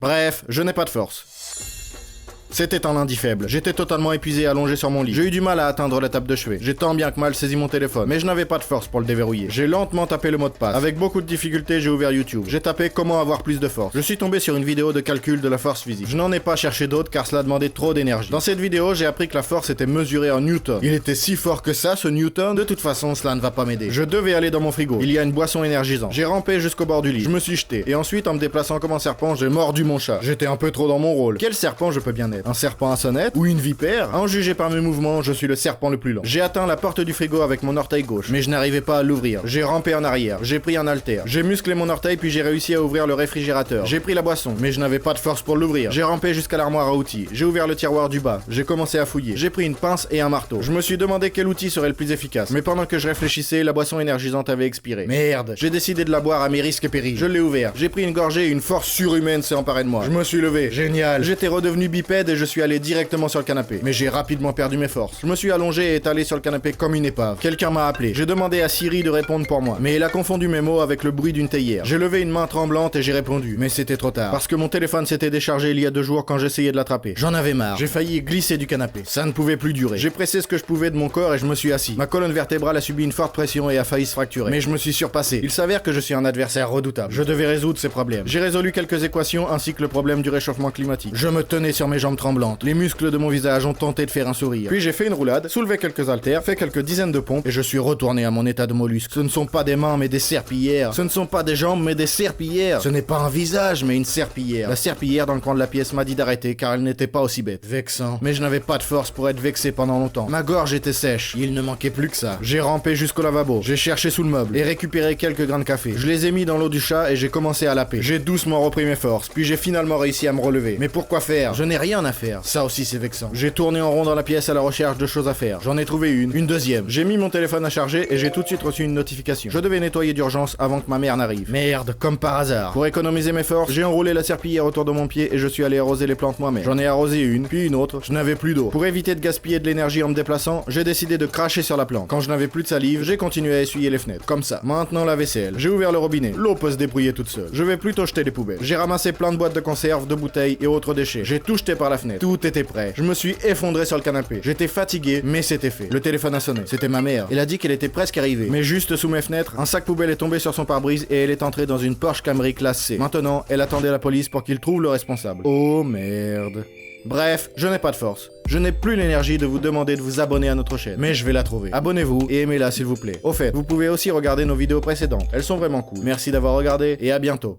Bref, je n'ai pas de force. C'était un lundi faible. J'étais totalement épuisé allongé sur mon lit. J'ai eu du mal à atteindre la table de chevet. J'ai tant bien que mal saisi mon téléphone, mais je n'avais pas de force pour le déverrouiller. J'ai lentement tapé le mot de passe. Avec beaucoup de difficultés, j'ai ouvert YouTube. J'ai tapé comment avoir plus de force. Je suis tombé sur une vidéo de calcul de la force physique. Je n'en ai pas cherché d'autres car cela demandait trop d'énergie. Dans cette vidéo, j'ai appris que la force était mesurée en newton. Il était si fort que ça, ce newton. De toute façon, cela ne va pas m'aider. Je devais aller dans mon frigo. Il y a une boisson énergisante. J'ai rampé jusqu'au bord du lit. Je me suis jeté. Et ensuite, en me déplaçant comme un serpent, j'ai mordu mon chat. J'étais un peu trop dans mon rôle. Quel serpent je peux bien être? Un serpent à sonnette? Ou une vipère? À en juger par mes mouvements, je suis le serpent le plus lent. J'ai atteint la porte du frigo avec mon orteil gauche, mais je n'arrivais pas à l'ouvrir. J'ai rampé en arrière, j'ai pris un haltère, j'ai musclé mon orteil puis j'ai réussi à ouvrir le réfrigérateur. J'ai pris la boisson, mais je n'avais pas de force pour l'ouvrir. J'ai rampé jusqu'à l'armoire à outils, j'ai ouvert le tiroir du bas, j'ai commencé à fouiller. J'ai pris une pince et un marteau. Je me suis demandé quel outil serait le plus efficace, mais pendant que je réfléchissais, la boisson énergisante avait expiré. Merde, j'ai décidé de la boire à mes risques et périls. Je l'ai ouvert, j'ai pris une gorgée et une force surhumaine s'est emparée de moi. Je me suis levé, génial. J'étais redevenu bipède et je suis allé directement sur le canapé. Mais j'ai rapidement perdu mes forces. Je me suis allongé et étalé sur le canapé comme une épave. Quelqu'un m'a appelé. J'ai demandé à Siri de répondre pour moi, mais il a confondu mes mots avec le bruit d'une théière. J'ai levé une main tremblante et j'ai répondu, mais c'était trop tard. Parce que mon téléphone s'était déchargé il y a 2 jours quand j'essayais de l'attraper. J'en avais marre. J'ai failli glisser du canapé. Ça ne pouvait plus durer. J'ai pressé ce que je pouvais de mon corps et je me suis assis. Ma colonne vertébrale a subi une forte pression et a failli se fracturer. Mais je me suis surpassé. Il s'avère que je suis un adversaire redoutable. Je devais résoudre ces problèmes. J'ai résolu quelques équations ainsi que le problème du réchauffement climatique. Je me tenais sur mes jambes tremblantes. Les muscles de mon visage ont tenté de faire un sourire. Puis j'ai fait une roulade, soulevé quelques haltères, fait quelques dizaines de pompes et je suis retourné à mon état de mollusque. Ce ne sont pas des mains mais des serpillières. Ce ne sont pas des jambes mais des serpillières. Ce n'est pas un visage mais une serpillière. La serpillière dans le coin de la pièce m'a dit d'arrêter car elle n'était pas aussi bête. Vexant. Mais je n'avais pas de force pour être vexé pendant longtemps. Ma gorge était sèche. Il ne manquait plus que ça. J'ai rampé jusqu'au lavabo. J'ai cherché sous le meuble et récupéré quelques grains de café. Je les ai mis dans l'eau du chat et j'ai commencé à laper. J'ai doucement repris mes forces. Puis j'ai finalement réussi à me relever. Mais pourquoi faire? Je n'ai rien à faire. Ça aussi c'est vexant. J'ai tourné en rond dans la pièce à la recherche de choses à faire. J'en ai trouvé une deuxième. J'ai mis mon téléphone à charger et j'ai tout de suite reçu une notification. Je devais nettoyer d'urgence avant que ma mère n'arrive. Merde, comme par hasard. Pour économiser mes forces, j'ai enroulé la serpillière autour de mon pied et je suis allé arroser les plantes moi-même. J'en ai arrosé une, puis une autre. Je n'avais plus d'eau. Pour éviter de gaspiller de l'énergie en me déplaçant, j'ai décidé de cracher sur la plante. Quand je n'avais plus de salive, j'ai continué à essuyer les fenêtres. Comme ça. Maintenant la vaisselle. J'ai ouvert le robinet. L'eau peut se débrouiller toute seule. Je vais plutôt jeter les poubelles. J'ai ramassé plein de boîtes de conserve, de bouteilles et autres déchets. J'ai tout jeté par la fenêtre. Tout était prêt. Je me suis effondré sur le canapé. J'étais fatigué, mais c'était fait. Le téléphone a sonné. C'était ma mère. Elle a dit qu'elle était presque arrivée. Mais juste sous mes fenêtres, un sac poubelle est tombé sur son pare-brise et elle est entrée dans une Porsche Camry classe C. Maintenant, elle attendait la police pour qu'il trouve le responsable. Oh merde. Bref, je n'ai pas de force. Je n'ai plus l'énergie de vous demander de vous abonner à notre chaîne, mais je vais la trouver. Abonnez-vous et aimez-la s'il vous plaît. Au fait, vous pouvez aussi regarder nos vidéos précédentes. Elles sont vraiment cool. Merci d'avoir regardé et à bientôt.